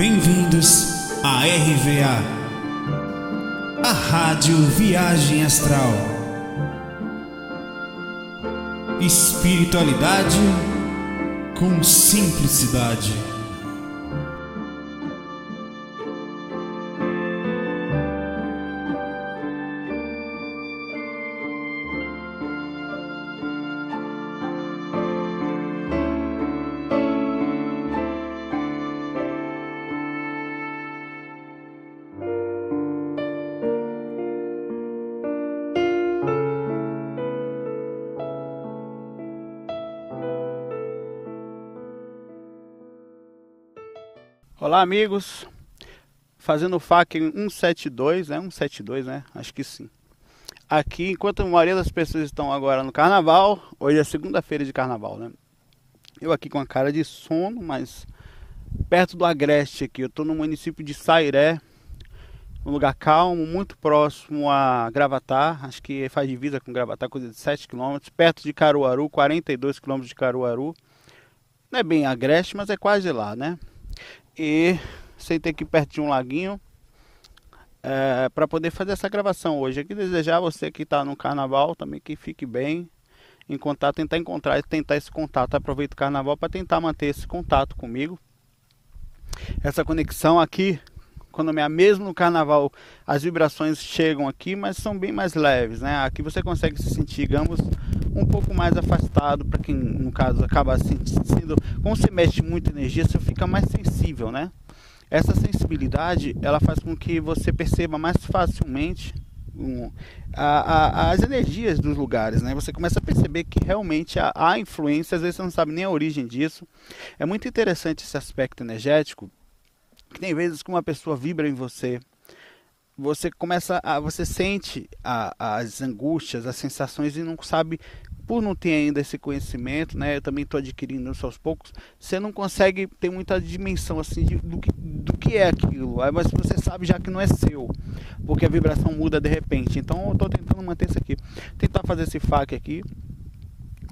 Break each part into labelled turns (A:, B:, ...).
A: Bem-vindos à RVA, a Rádio Viagem Astral. Espiritualidade com simplicidade.
B: Olá, amigos, fazendo o FAQ 172, 172, né? Acho que sim. Aqui, enquanto a maioria das pessoas estão agora no carnaval, hoje é segunda-feira de carnaval, né? Eu aqui com a cara de sono, mas perto do Agreste aqui. Eu estou no município de Sairé, um lugar calmo, muito próximo a Gravatar. Acho que faz divisa com Gravatar, coisa de 7 km. Perto de Caruaru, 42 km de Caruaru. Não é bem Agreste, mas é quase lá, né? E sentei aqui perto de um laguinho para poder fazer essa gravação hoje. Aqui desejar você que está no carnaval também que fique bem em contato, tentar esse contato. Aproveita o carnaval para tentar manter esse contato comigo. Essa conexão aqui, quando é mesmo no carnaval, as vibrações chegam aqui, mas são bem mais leves, né? Aqui você consegue se sentir, digamos, um pouco mais afastado, para quem no caso acaba sentindo, como você mexe muita energia, você fica mais sensível, né? Essa sensibilidade, ela faz com que você perceba mais facilmente as energias dos lugares, né? Você começa a perceber que realmente há influência, às vezes você não sabe nem a origem disso. É muito interessante esse aspecto energético, que tem vezes que uma pessoa vibra em você, você sente as angústias, as sensações e não sabe, por não ter ainda esse conhecimento, né? Eu também estou adquirindo isso aos poucos. Você não consegue ter muita dimensão assim do que é aquilo, mas você sabe já que não é seu, porque a vibração muda de repente. Então eu estou tentando manter isso aqui, tentar fazer esse FAQ aqui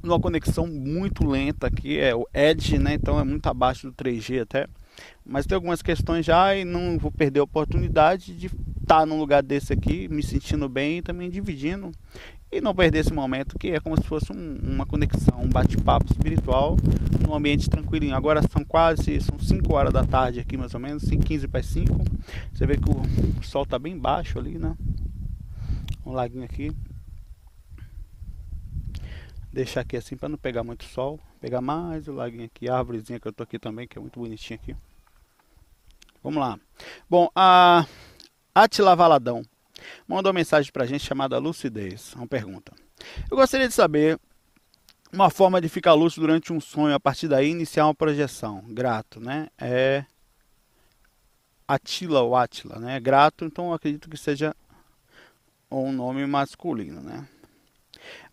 B: numa conexão muito lenta aqui, é o Edge, né? Então é muito abaixo do 3G até. Mas tem algumas questões já e não vou perder a oportunidade de estar num lugar desse aqui, me sentindo bem e também dividindo. E não perder esse momento que é como se fosse uma conexão, um bate-papo espiritual num ambiente tranquilinho. Agora são 5 horas da tarde aqui mais ou menos, 15 para 5. Você vê que o sol está bem baixo ali, né? Um laguinho aqui. Deixar aqui assim para não pegar muito sol. Pegar mais o laguinho aqui, a árvorezinha que eu tô aqui também, que é muito bonitinha aqui. Vamos lá. Bom, a Atila Valadão mandou uma mensagem pra gente chamada lucidez. Uma pergunta. Eu gostaria de saber uma forma de ficar lúcido durante um sonho, a partir daí iniciar uma projeção. Grato, né? É Atila ou Atila, né? Grato, então eu acredito que seja um nome masculino, né?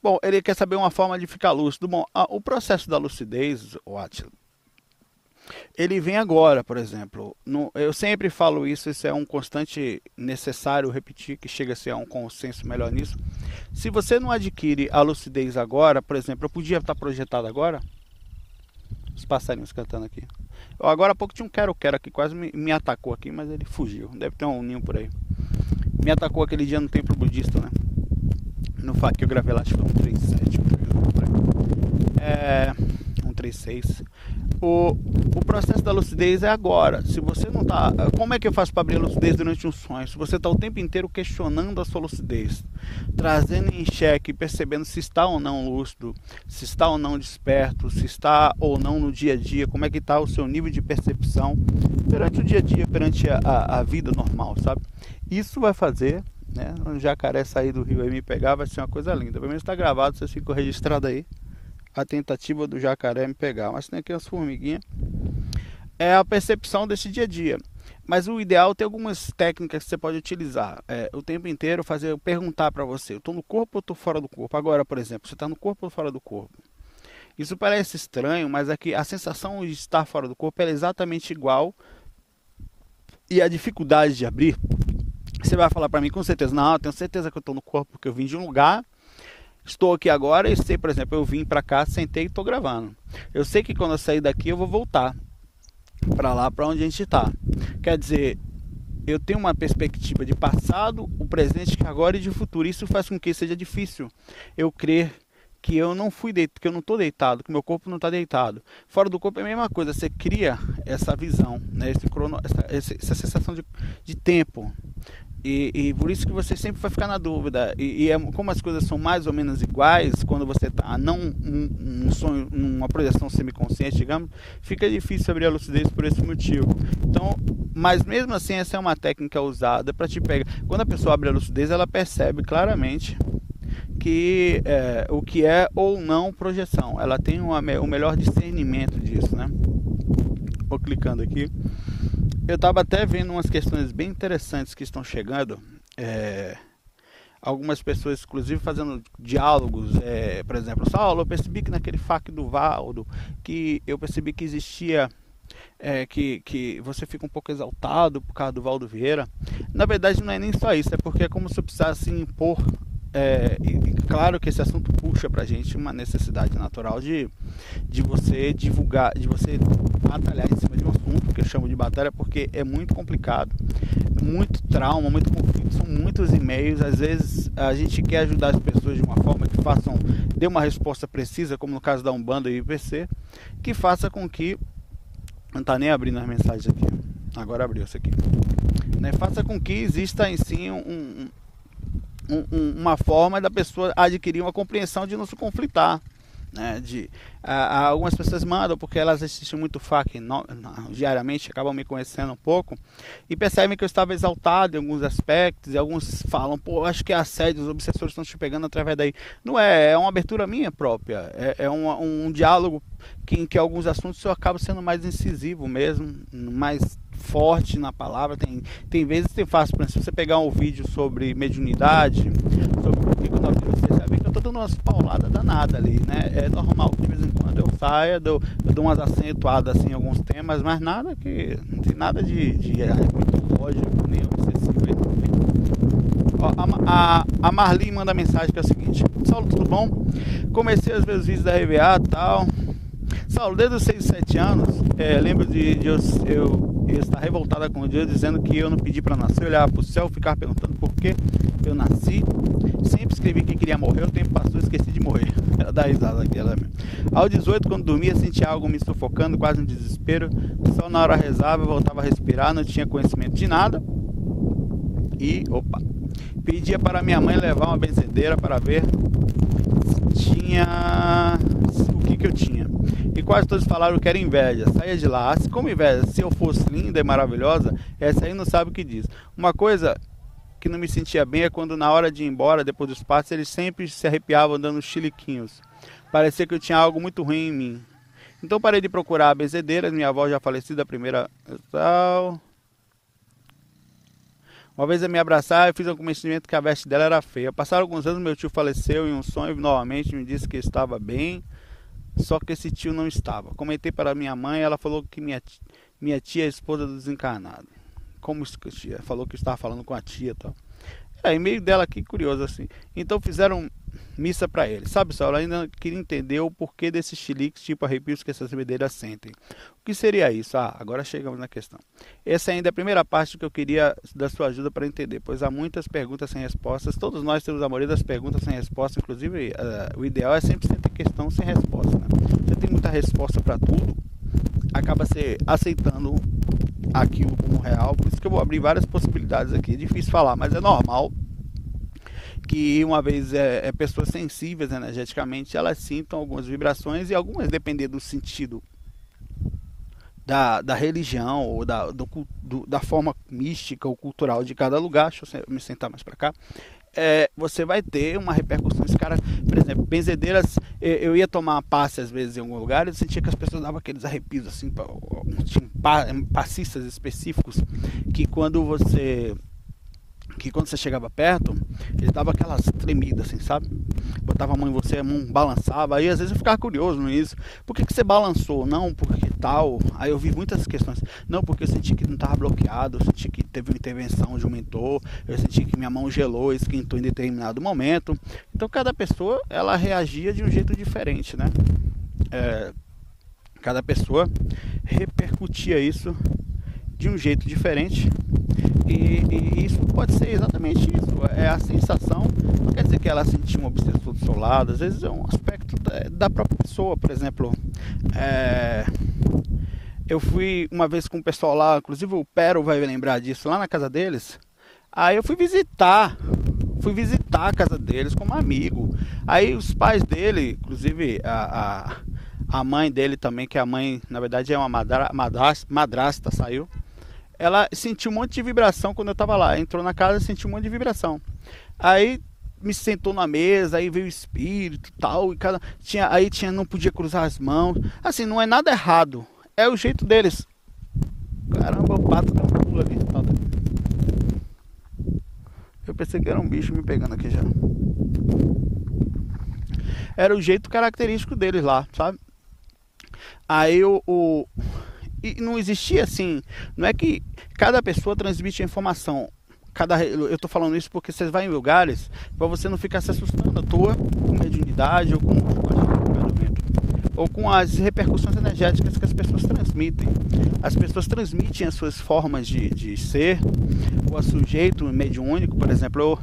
B: Bom, ele quer saber uma forma de ficar lúcido. Bom, o processo da lucidez, o Atila, ele vem agora, por exemplo. Eu sempre falo isso, é um constante necessário repetir, que chega a ser um consenso melhor nisso. Se você não adquire a lucidez agora, por exemplo, eu podia estar projetado agora, os passarinhos cantando aqui. Agora há pouco tinha um quero-quero aqui, quase me atacou aqui, mas ele fugiu. Deve ter um ninho por aí. Me atacou aquele dia no templo budista, né? No FAQ que eu gravei lá, acho que foi 137. 136. O processo da lucidez é agora. Se você não tá, como é que eu faço para abrir a lucidez durante um sonho? Se você está o tempo inteiro questionando a sua lucidez, trazendo em xeque, percebendo se está ou não lúcido, se está ou não desperto, se está ou não no dia a dia, como é que está o seu nível de percepção perante o dia a dia, perante a vida normal, sabe? Isso vai fazer, né, um jacaré sair do rio e me pegar, vai ser uma coisa linda. Pelo menos está gravado, vocês ficam registrados aí a tentativa do jacaré me pegar. Mas tem aqui as formiguinhas. É a percepção desse dia a dia. Mas o ideal, tem algumas técnicas que você pode utilizar o tempo inteiro, perguntar para você: eu estou no corpo ou estou fora do corpo? Agora, por exemplo, você está no corpo ou fora do corpo? Isso parece estranho, mas aqui a sensação de estar fora do corpo é exatamente igual. E a dificuldade de abrir, você vai falar para mim com certeza: não, eu tenho certeza que eu estou no corpo, porque eu vim de um lugar, estou aqui agora e sei, por exemplo, eu vim para cá, sentei e estou gravando. Eu sei que quando eu sair daqui eu vou voltar. para lá, para onde a gente está. Quer dizer, eu tenho uma perspectiva de passado, o presente, agora e de futuro. Isso faz com que seja difícil eu crer que eu não fui deitado, que eu não estou deitado, que meu corpo não está deitado. Fora do corpo é a mesma coisa, você cria essa visão, né? Essa sensação de tempo. E por isso que você sempre vai ficar na dúvida. Como as coisas são mais ou menos iguais, quando você está não um sonho, uma projeção semiconsciente, digamos, fica difícil abrir a lucidez por esse motivo. Então, mas mesmo assim, essa é uma técnica usada para te pegar. Quando a pessoa abre a lucidez, ela percebe claramente que o que é ou não projeção. Ela tem o melhor discernimento disso, né? Vou clicando aqui. Eu estava até vendo umas questões bem interessantes que estão chegando. Algumas pessoas, inclusive, fazendo diálogos. Por exemplo, Saulo, eu percebi que naquele FAQ do Valdo, que eu percebi que existia... que você fica um pouco exaltado por causa do Valdo Vieira. Na verdade, não é nem só isso. É porque é como se eu precisasse impor... e claro que esse assunto puxa pra gente uma necessidade natural de você divulgar, de você batalhar em cima de um assunto que eu chamo de batalha, porque é muito complicado, muito trauma, muito conflito, são muitos e-mails. Às vezes a gente quer ajudar as pessoas de uma forma que dê uma resposta precisa, como no caso da Umbanda e IPC, que faça com que... Não tá nem abrindo as mensagens aqui, agora abriu isso aqui, né? Faça com que exista em si uma forma da pessoa adquirir uma compreensão de não se conflitar, né? Algumas pessoas mandam porque elas assistem muito FAQ diariamente, acabam me conhecendo um pouco e percebem que eu estava exaltado em alguns aspectos, e alguns falam, pô, acho que é assédio, os obsessores estão te pegando através daí. Não é uma abertura minha própria, um diálogo em que alguns assuntos eu acabo sendo mais incisivo mesmo, mais forte na palavra. Tem vezes que faço, por exemplo, se você pegar um vídeo sobre mediunidade, sobre o que eu tô vendo, você já vê que eu tô dando umas pauladas danadas ali, né? É normal que de vez em quando eu saia, eu dou umas acentuadas assim em alguns temas, mas nada que... não tem nada de muito lógico, nem excessivo aí também. Ó, a Marli manda mensagem que é o seguinte: Saulo, tudo bom? Comecei os meus vídeos da RVA e tal. Saulo, desde os 6, 7 anos, lembro de eu estar revoltada com Deus, dizendo que eu não pedi para nascer. Eu olhava para o céu, ficava perguntando por que eu nasci. Sempre escrevi que queria morrer, o tempo passou, esqueci de morrer. Ela dá risada aqui, ela mesmo. Aos 18, quando dormia, sentia algo me sufocando, quase um desespero. Só na hora rezava, eu voltava a respirar, não tinha conhecimento de nada. E, pedia para minha mãe levar uma benzedeira para ver o que eu tinha. E quase todos falaram que era inveja. Saía de lá, como inveja, se eu fosse linda e maravilhosa, essa aí não sabe o que diz. Uma coisa que não me sentia bem é quando na hora de ir embora, depois dos passos, eles sempre se arrepiavam dando chiliquinhos. Parecia que eu tinha algo muito ruim em mim. Então parei de procurar a benzedeira, minha avó já falecida, a primeira tal. Uma vez eu me abraçar, eu fiz um conhecimento que a veste dela era feia. Passaram alguns anos, meu tio faleceu em um sonho, novamente me disse que estava bem, só que esse tio não estava. Comentei para minha mãe, ela falou que minha tia é a esposa do desencarnado. Como tia? Falou que estava falando com a tia e tal. E-mail dela aqui, curioso assim. Então fizeram missa para ele. Sabe, Saulo, ainda queria entender o porquê desses chiliques, tipo arrepios que essas bebedeiras sentem. O que seria isso? Agora chegamos na questão. Essa ainda é a primeira parte que eu queria da sua ajuda para entender, pois há muitas perguntas sem respostas. Todos nós temos a maioria das perguntas sem resposta. Inclusive, o ideal é sempre você ter questão sem resposta, né? Você tem muita resposta para tudo, acaba se aceitando aquilo como real. Por isso que eu vou abrir várias possibilidades aqui. É difícil falar, mas é normal que uma vez pessoas sensíveis energeticamente, elas sintam algumas vibrações, e algumas, dependendo do sentido da religião ou da forma mística ou cultural de cada lugar. Deixa eu me sentar mais para cá. Você vai ter uma repercussão. Esse cara, por exemplo, benzedeiras, eu ia tomar passe às vezes em algum lugar e eu sentia que as pessoas davam aqueles arrepios assim, tinha passistas específicos que quando você chegava perto, ele dava aquelas tremidas assim, sabe? Botava a mão em você, a mão balançava. Aí às vezes eu ficava curioso nisso. Por que você balançou? Não, porque tal. Aí eu vi muitas questões. Não, porque eu senti que não estava bloqueado, eu senti que teve uma intervenção de um mentor, eu senti que minha mão gelou, esquentou em determinado momento. Então cada pessoa, ela reagia de um jeito diferente, né? Cada pessoa repercutia isso de um jeito diferente. E isso pode ser exatamente isso. É a sensação, não quer dizer que ela sentiu um obsessor do seu lado. Às vezes é um aspecto da própria pessoa. Por exemplo, eu fui uma vez com o pessoal lá, inclusive o Pero vai lembrar disso, lá na casa deles. Aí eu fui visitar a casa deles como amigo. Aí os pais dele, inclusive a mãe dele também, que a mãe na verdade é uma madrasta, saiu. Ela sentiu um monte de vibração quando eu tava lá. Entrou na casa e sentiu um monte de vibração. Aí me sentou na mesa, aí veio o espírito e tal. Não podia cruzar as mãos. Assim, não é nada errado. É o jeito deles. Caramba, o pato deu um pulo ali. Eu pensei que era um bicho me pegando aqui já. Era o jeito característico deles lá, sabe? Aí e não existia assim. Não é que cada pessoa transmite a informação. Eu tô falando isso porque vocês vão em lugares para você não ficar se assustando à toa com mediunidade ou com as repercussões energéticas que as pessoas transmitem. As pessoas transmitem as suas formas de ser, ou a sujeito mediúnico, por exemplo.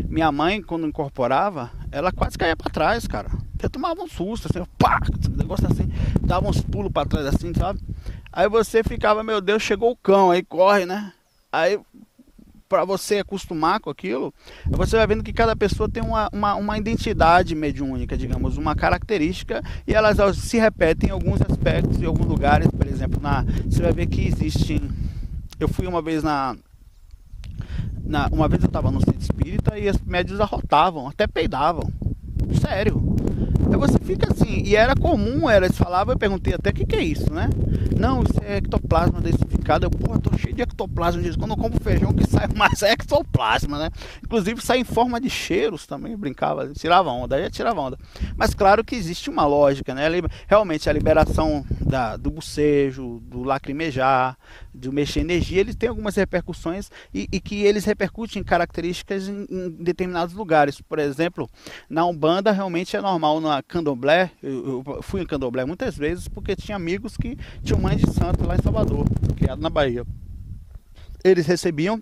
B: Minha mãe, quando incorporava, ela quase caía para trás, cara. Eu tomava um susto, assim, pá, um negócio assim, dava uns pulos para trás assim, sabe? Aí você ficava, meu Deus, chegou o cão, aí corre, né? Aí, para você acostumar com aquilo, você vai vendo que cada pessoa tem uma identidade mediúnica, digamos, uma característica, e elas se repetem em alguns aspectos, em alguns lugares. Por exemplo, você vai ver que existem... Eu fui uma vez uma vez eu estava no centro espírita e os médiuns arrotavam, até peidavam. Sério. Aí você fica assim, e era comum, eles falavam, eu perguntei até o que é isso, né? Não, isso é ectoplasma densificado. Eu, porra, tô cheio de ectoplasma. Quando eu como feijão, que sai mais é ectoplasma, né? Inclusive sai em forma de cheiros também, brincava, tirava onda, aí tirava onda. Mas claro que existe uma lógica, né? Realmente a liberação do bocejo, do lacrimejar, do mexer energia, eles têm algumas repercussões e que eles repercutem em características em determinados lugares. Por exemplo, na Umbanda realmente é normal, na Candomblé, eu fui em Candomblé muitas vezes porque tinha amigos que tinham mãe de santo lá em Salvador, criado na Bahia. Eles recebiam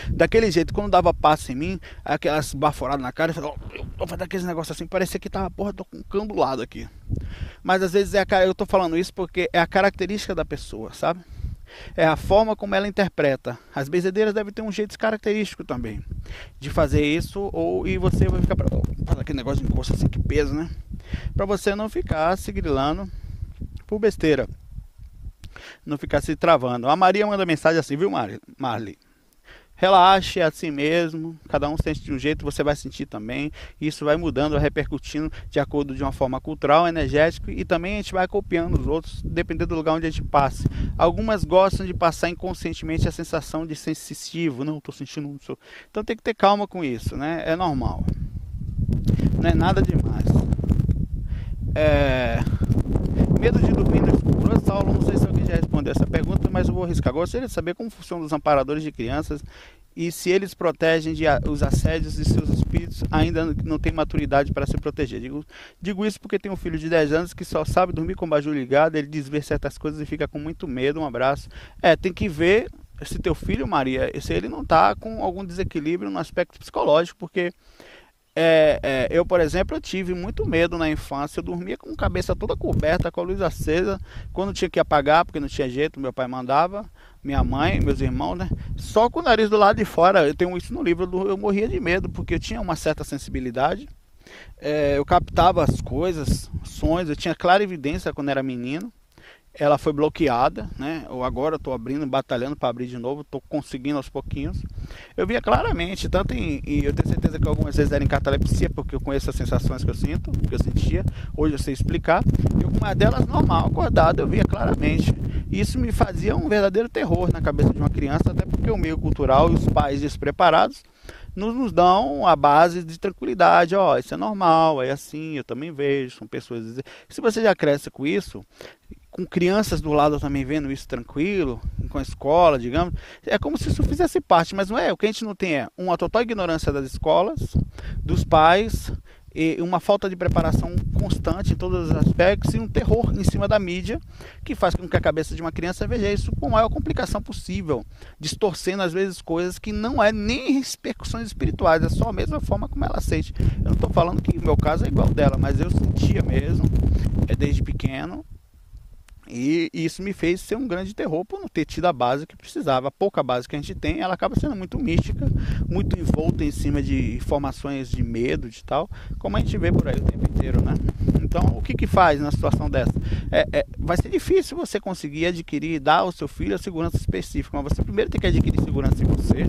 B: daquele jeito, quando dava passo em mim, aquelas baforadas na cara, eu falava, eu vou fazer aqueles negócios assim, parecia que tava, porra, tô com um cão do lado aqui. Mas às vezes eu tô falando isso porque é a característica da pessoa, sabe? É a forma como ela interpreta. As benzedeiras devem ter um jeito característico também de fazer isso, e você vai ficar fazer aquele negócio de encosto assim, que peso, né? Pra você não ficar se grilando por besteira, não ficar se travando. A Maria manda mensagem assim, viu, Marli? Relaxe, é assim mesmo, cada um sente de um jeito, você vai sentir também. Isso vai mudando, vai repercutindo de acordo de uma forma cultural, energética, e também a gente vai copiando os outros, dependendo do lugar onde a gente passe. Algumas gostam de passar inconscientemente a sensação de sensitivo, não, estou sentindo um... Então tem que ter calma com isso, né? É normal, não é nada demais. Medo de dormir no escuro. Saulo, não sei se alguém já respondeu essa pergunta, mas eu vou arriscar. Gostaria de saber como funcionam os amparadores de crianças e se eles protegem os assédios de seus espíritos, ainda não tem maturidade para se proteger. Digo isso porque tenho um filho de 10 anos que só sabe dormir com o abajur ligado, ele desvê certas coisas e fica com muito medo. Um abraço. Tem que ver se teu filho, Maria, se ele não está com algum desequilíbrio no aspecto psicológico, porque... eu, por exemplo, eu tive muito medo na infância. Eu dormia com a cabeça toda coberta, com a luz acesa, quando tinha que apagar, porque não tinha jeito, meu pai mandava, minha mãe, meus irmãos, né? Só com o nariz do lado de fora. Eu tenho isso no livro, eu morria de medo, porque eu tinha uma certa sensibilidade. Eu captava as coisas, sonhos, eu tinha clara evidência quando era menino. Ela foi bloqueada, né? Agora estou abrindo, batalhando para abrir de novo, estou conseguindo aos pouquinhos. Eu via claramente, tanto e eu tenho certeza que algumas vezes era em catalepsia, porque eu conheço as sensações que eu sinto, que eu sentia. Hoje eu sei explicar. E algumas delas normal, acordado, eu via claramente. Isso me fazia um verdadeiro terror na cabeça de uma criança, até porque o meio cultural e os pais despreparados nos dão a base de tranquilidade. Isso é normal, é assim, eu também vejo, são pessoas... Se você já cresce com isso, com crianças do lado também vendo isso tranquilo, com a escola, digamos, é como se isso fizesse parte, mas não é. O que a gente não tem é uma total ignorância das escolas, dos pais e uma falta de preparação constante em todos os aspectos e um terror em cima da mídia que faz com que a cabeça de uma criança veja isso com a maior complicação possível, distorcendo às vezes coisas que não é nem repercussões espirituais, é só a mesma forma como ela sente. Eu não estou falando que o meu caso é igual dela, mas eu sentia mesmo, desde pequeno. E isso me fez ser um grande terror por não ter tido a base que precisava. A pouca base que a gente tem, ela acaba sendo muito mística, muito envolta em cima de informações de medo, de tal, como a gente vê por aí o tempo inteiro, né? Então, o que faz na situação dessa? Vai ser difícil você conseguir adquirir, dar ao seu filho a segurança específica, mas você primeiro tem que adquirir segurança em você,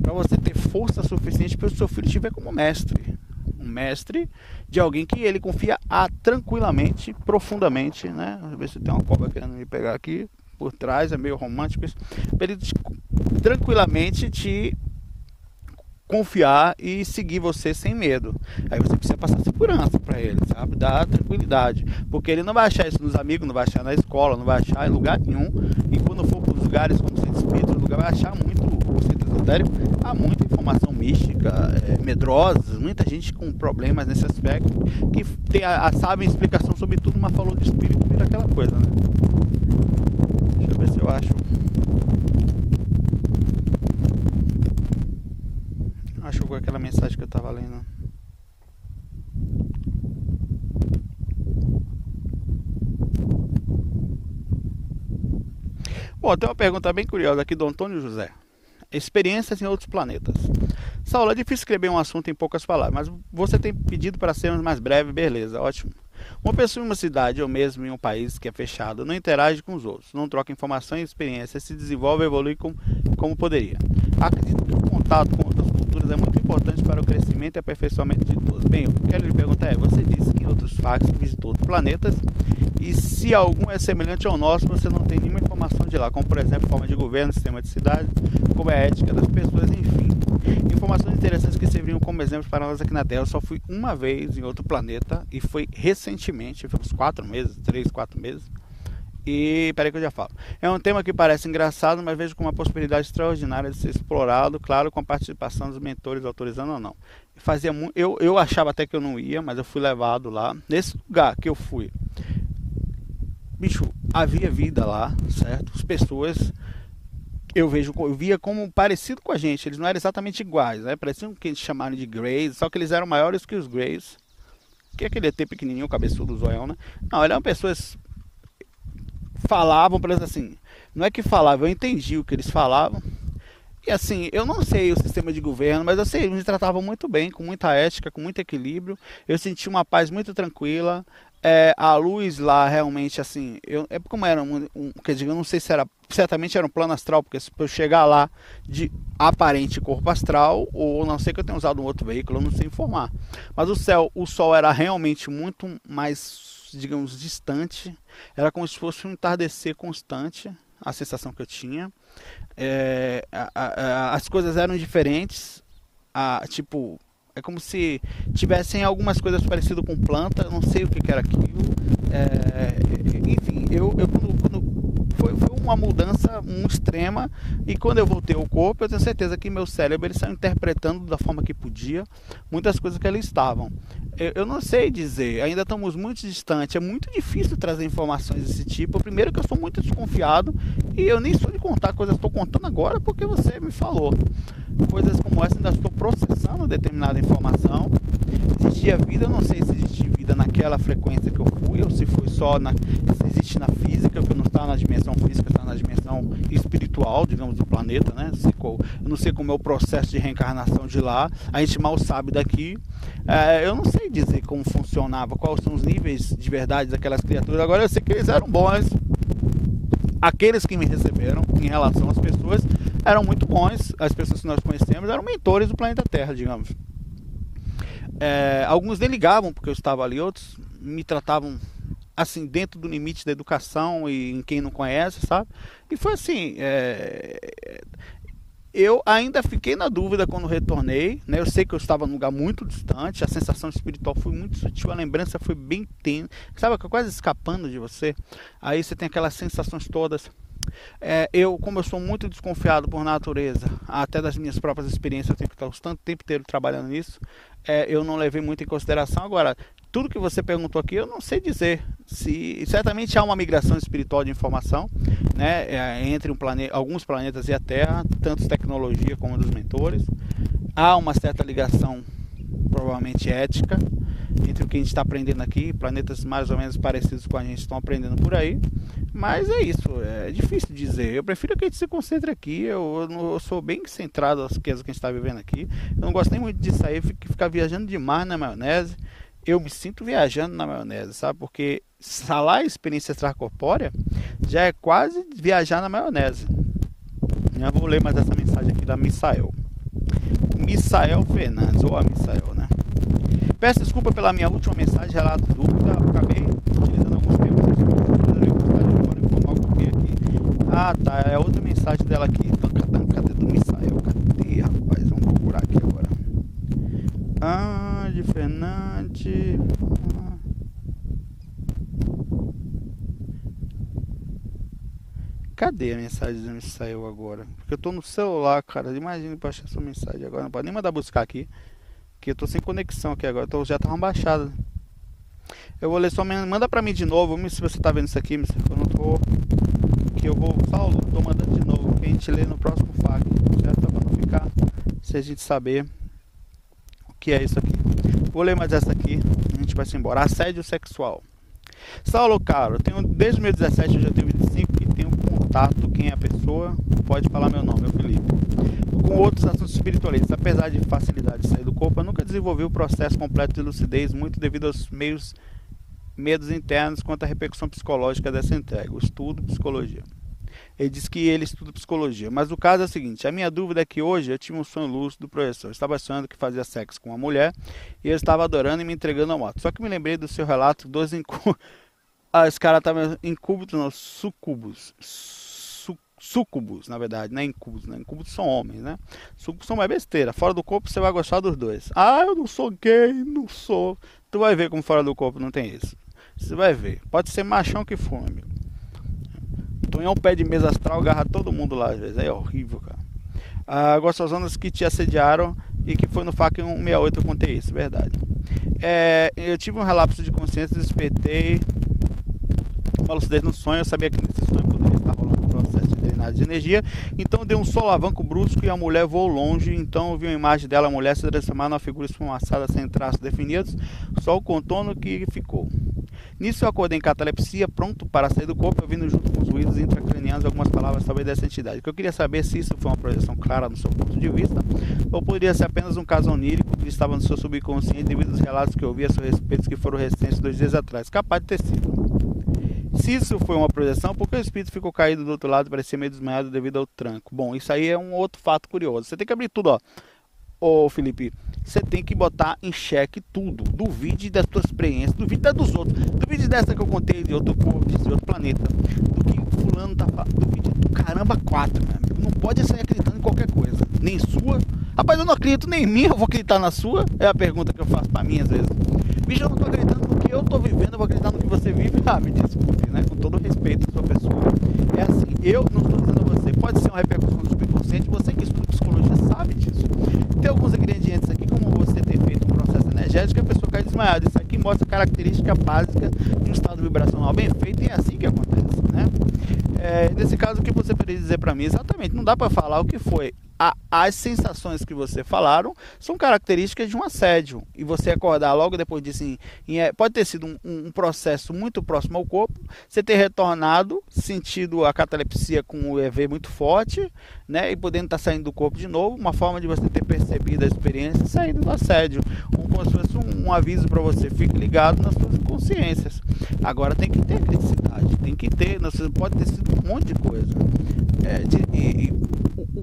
B: para você ter força suficiente para o seu filho te ver como mestre. Um mestre de alguém que ele confia tranquilamente, profundamente, né? Vamos ver se tem uma cobra querendo me pegar aqui por trás, é meio romântico isso. Para ele tranquilamente te confiar e seguir você sem medo. Aí você precisa passar segurança para ele, sabe? Dar tranquilidade, porque ele não vai achar isso nos amigos, não vai achar na escola, não vai achar em lugar nenhum. E quando for para os lugares como o centro espírita, o lugar vai achar muito, o centro esotérico, há muita informação mística, medrosa, muita gente com problemas nesse aspecto, que sabe a explicação sobre tudo, mas falou de espírito, vira aquela coisa, né? Deixa eu ver se eu acho. Acho que aquela mensagem que eu estava lendo. Bom, tem uma pergunta bem curiosa aqui do Antônio José. Experiências em outros planetas. Saulo, é difícil escrever um assunto em poucas palavras, mas você tem pedido para sermos mais breve, beleza, ótimo. Uma pessoa em uma cidade ou mesmo em um país que é fechado não interage com os outros, não troca informações e experiências, se desenvolve e evolui como poderia. Acredito que o contato com outras culturas é muito importante para o crescimento e aperfeiçoamento de todos. Bem, o que eu quero lhe perguntar é, você disse que em outros fax visitou outros planetas e se algum é semelhante ao nosso, você não tem nenhuma informação de lá, como por exemplo, forma de governo, sistema de cidade, como é a ética das pessoas, enfim. Informações interessantes que serviriam como exemplo para nós aqui na Terra. Eu só fui uma vez em outro planeta e foi recentemente, foi uns 4 meses, 3, 4 meses. E peraí que eu já falo. É um tema que parece engraçado, mas vejo como uma possibilidade extraordinária de ser explorado, claro, com a participação dos mentores, autorizando ou não. Eu achava até que eu não ia, mas eu fui levado lá. Nesse lugar que eu fui, bicho, havia vida lá, certo? As pessoas eu via como parecido com a gente. Eles não eram exatamente iguais, né? Pareciam que eles chamaram de Greys, só que eles eram maiores que os Greys. Que é aquele ET pequenininho, cabeçudo, zoião, né? Não, eram pessoas falavam para eles assim. Não é que falavam, eu entendi o que eles falavam. E assim, eu não sei o sistema de governo, mas eu sei, eles me tratavam muito bem, com muita ética, com muito equilíbrio. Eu senti uma paz muito tranquila. A luz lá realmente assim, como era quer dizer, eu não sei se era, certamente era um plano astral, porque se eu chegar lá de aparente corpo astral, ou não sei que eu tenha usado um outro veículo, eu não sei informar. Mas o sol era realmente muito mais, digamos, distante, era como se fosse um entardecer constante, a sensação que eu tinha. As coisas eram diferentes, tipo, é como se tivessem algumas coisas parecidas com planta, eu não sei o que era aquilo. Enfim, foi uma mudança muito extrema, e quando eu voltei ao corpo, eu tenho certeza que meu cérebro ele saiu interpretando da forma que podia muitas coisas que ali estavam. Eu não sei dizer, ainda estamos muito distantes, é muito difícil trazer informações desse tipo. Primeiro que eu sou muito desconfiado e eu nem sou de contar coisas, estou contando agora porque você me falou. Coisas como essa, ainda estou processando determinada informação. Existia vida, eu não sei se existe vida naquela frequência que eu fui, ou se foi só se existe na física, porque não está na dimensão física, está na dimensão espiritual, digamos, do planeta, né? Eu não sei como é o processo de reencarnação de lá, a gente mal sabe daqui. Eu não sei dizer como funcionava, quais são os níveis de verdade daquelas criaturas. Agora eu sei que eles eram bons. Aqueles que me receberam em relação às pessoas eram muito bons. As pessoas que nós conhecemos eram mentores do planeta Terra, digamos. Alguns nem ligavam porque eu estava ali, outros me tratavam assim dentro do limite da educação e em quem não conhece, sabe? E foi assim, eu ainda fiquei na dúvida quando retornei, né? Eu sei que eu estava num lugar muito distante, a sensação espiritual foi muito sutil, a lembrança foi bem tensa, sabe, quase escapando de você. Aí você tem aquelas sensações todas. Como eu sou muito desconfiado por natureza, até das minhas próprias experiências, eu tenho que estar o tanto tempo inteiro trabalhando nisso, eu não levei muito em consideração. Agora, tudo que você perguntou aqui, eu não sei dizer. Certamente há uma migração espiritual de informação, né, entre alguns planetas e a Terra, tanto tecnologia como dos mentores. Há uma certa ligação, provavelmente ética, entre o que a gente está aprendendo aqui. Planetas mais ou menos parecidos com a gente estão aprendendo por aí. Mas é isso, é difícil dizer. Eu prefiro que a gente se concentre aqui. Eu sou bem centrado nas coisas que a gente está vivendo aqui. Eu não gosto nem muito de sair, ficar viajando demais na maionese. Eu me sinto viajando na maionese, sabe? Porque falar experiência extracorpórea já é quase viajar na maionese. Eu vou ler mais essa mensagem aqui da Misael Fernandes, ou a Misael, né? Peço desculpa pela minha última mensagem, relato dúvida. Acabei utilizando alguns termos aqui. Ah, tá, é outra mensagem dela aqui. Cadê do Misael? Cadê, rapaz? Vamos procurar aqui agora. De Fernandes. Cadê a mensagem que me saiu agora? Porque eu tô no celular, cara. Imagina pra achar essa mensagem agora. Não pode nem mandar buscar aqui. Que eu tô sem conexão aqui agora. Já tava baixada. Eu vou ler só. Manda pra mim de novo. Vamos ver se você tá vendo isso aqui. Eu não tô. Que eu vou. Saulo, tô mandando de novo. Que a gente lê no próximo FAQ. Certo? Pra não ficar. Se a gente saber o que é isso aqui. Vou ler mais essa aqui. A gente vai se embora. Assédio sexual. Saulo, caro. Desde 2017 eu já tenho 25 e tenho contato. Quem é a pessoa? Pode falar meu nome, Felipe. Com outros assuntos espiritualistas. Apesar de facilidade de sair do corpo, eu nunca desenvolvi o processo completo de lucidez, muito devido aos medos internos quanto à repercussão psicológica dessa entrega. O estudo psicologia. Ele diz que ele estuda psicologia. Mas o caso é o seguinte: a minha dúvida é que hoje eu tive um sonho lúcido do professor. Eu estava sonhando que fazia sexo com uma mulher e eu estava adorando e me entregando ao moto. Só que me lembrei do seu relato dos esse cara estava incúbito, não, sucubus, na verdade, não é incúbitos, né? Incúbitos são homens, né? Sucubus são mais besteira. Fora do corpo você vai gostar dos dois. Ah, eu não sou gay, não sou. Tu vai ver como fora do corpo não tem isso. Você vai ver. Pode ser machão que for, amigo. Tu é um pé de mesa astral, agarra todo mundo lá às vezes. É horrível, cara. Gostosonas que te assediaram e que foi no FAQ 168 eu contei isso, verdade. Eu tive um relapso de consciência, despertei uma lucidez no sonho. Eu sabia que nesse sonho poderia estar rolando um processo de drenagem de energia. Então deu um solavanco brusco e a mulher voou longe. Então eu vi uma imagem dela, a mulher se transformar numa figura esfumaçada sem traços definidos, só o contorno que ficou. Nisso eu acordei em catalepsia, pronto para sair do corpo, ouvindo junto com os ruídos intracranianos algumas palavras talvez dessa entidade. Que eu queria saber se isso foi uma projeção clara no seu ponto de vista, ou poderia ser apenas um caso onírico que estava no seu subconsciente devido aos relatos que eu ouvi a seu respeito que foram recentes 2 dias atrás. Capaz de ter sido. Se isso foi uma projeção, por que o espírito ficou caído do outro lado e parecia meio desmaiado devido ao tranco? Bom, isso aí é um outro fato curioso. Você tem que abrir tudo, ó. Ô Felipe, você tem que botar em xeque tudo. Duvide das tuas experiências, duvide das dos outros. Duvide dessa que eu contei de outro corpo, de outro planeta. Do que fulano tá falando. Duvide do caramba 4, meu amigo. Não pode sair acreditando em qualquer coisa. Nem sua. Rapaz, eu não acredito nem em mim, eu vou acreditar na sua? É a pergunta que eu faço pra mim às vezes. Bicho, eu não tô acreditando no que eu tô vivendo, eu vou acreditar no que você vive. Ah, me desculpe, né? Com todo respeito à sua pessoa. É assim, eu não estou dizendo a você, pode ser uma repercussão do subconsciente, você que estuda psicologia sabe disso. Tem alguns ingredientes aqui, como você ter feito um processo energético, a pessoa cai desmaiada. Isso aqui mostra a característica básica de um estado vibracional bem feito, e é assim que acontece, né? Nesse caso, o que você poderia dizer para mim? Exatamente, não dá para falar o que foi. As sensações que você falaram são características de um assédio. E você acordar logo depois disso, pode ter sido um processo muito próximo ao corpo, você ter retornado, sentido a catalepsia com o EV muito forte, né, e podendo estar saindo do corpo de novo, uma forma de você ter percebido a experiência e saído do assédio. Como se fosse um aviso para você, fique ligado nas suas inconsciências. Agora tem que ter criticidade, tem que ter, pode ter sido um monte de coisa.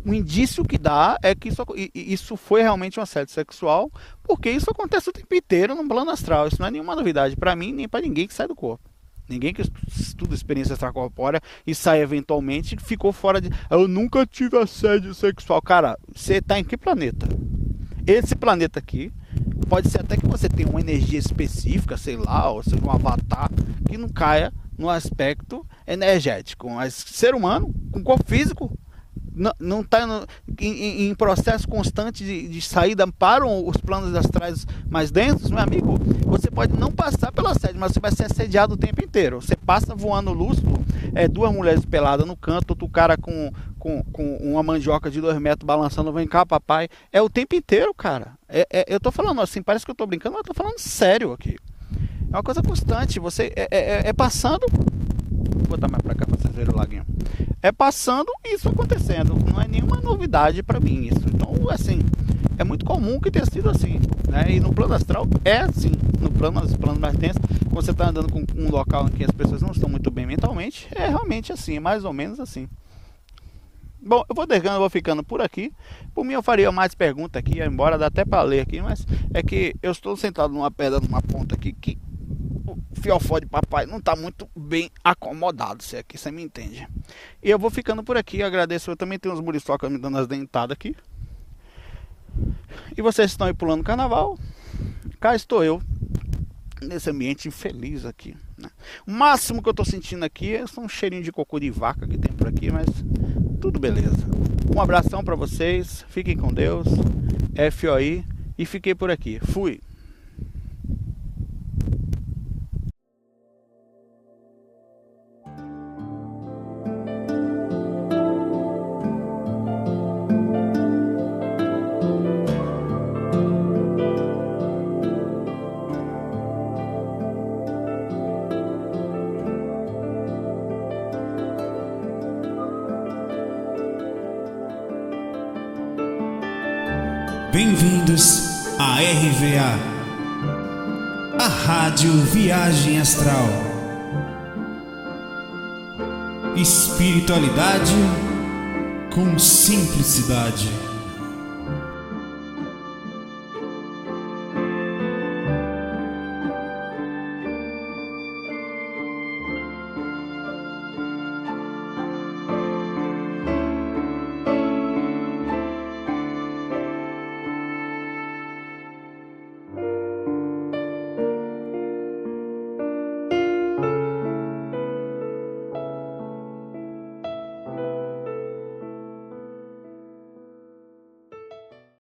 B: O indício que dá é que isso foi realmente um assédio sexual, porque isso acontece o tempo inteiro no plano astral. Isso não é nenhuma novidade para mim, nem para ninguém que sai do corpo. Ninguém que estuda experiência extracorpórea e sai eventualmente ficou fora de... Eu nunca tive assédio sexual. Cara, você está em que planeta? Esse planeta aqui, pode ser até que você tenha uma energia específica, sei lá, ou seja, um avatar, que não caia no aspecto energético, mas ser humano com corpo físico não está em processo constante de saída para os planos astrais mais densos, meu amigo. Você pode não passar pela assédio, mas você vai ser assediado o tempo inteiro. Você passa voando lúcido, duas mulheres peladas no canto, outro cara com uma mandioca de 2 metros balançando, vem cá papai, é o tempo inteiro, cara. Eu tô falando assim, parece que eu tô brincando, mas eu tô falando sério aqui. É uma coisa constante, você passando. Vou botar mais pra cá pra vocês verem o laguinho. É passando isso acontecendo. Não é nenhuma novidade pra mim isso. Então, assim, é muito comum que tenha sido assim, né? E no plano astral é assim. No plano mais tenso, quando você tá andando com um local em que as pessoas não estão muito bem mentalmente, é realmente assim, mais ou menos assim. Bom, eu vou ficando por aqui. Por mim eu faria mais perguntas aqui, embora dá até pra ler aqui, mas é que eu estou sentado numa pedra, numa ponta aqui, que o fiofó de papai não está muito bem acomodado, se é que você me entende. E eu vou ficando por aqui, agradeço. Eu também tenho uns muriçocas me dando as dentadas aqui. E vocês estão aí pulando carnaval. Cá estou eu, nesse ambiente infeliz aqui, né? O máximo que eu estou sentindo aqui é um cheirinho de cocô de vaca que tem por aqui, mas tudo beleza. Um abração para vocês, fiquem com Deus, FOI, e fiquei por aqui. Fui!
A: Bem-vindos à RVA, a Rádio Viagem Astral. Espiritualidade com simplicidade.